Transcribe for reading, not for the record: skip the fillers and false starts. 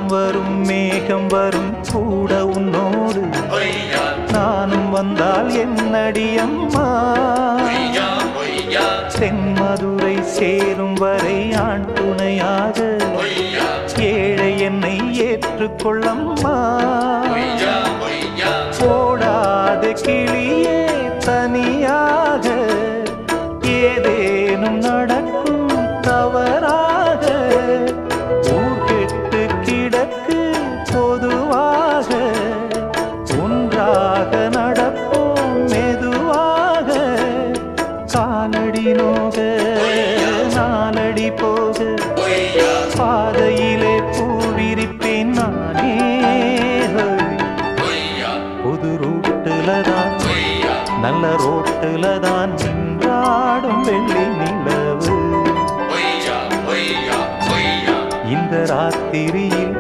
வரும் மேகம் வரும் கூட உன்னோடு நானும் வந்தால் என்னடியம்மா தென்மதுரை சேரும் வரை ஆண் துணையாக ஏழை என்னை ஏற்றுக்கொள்ளம்மா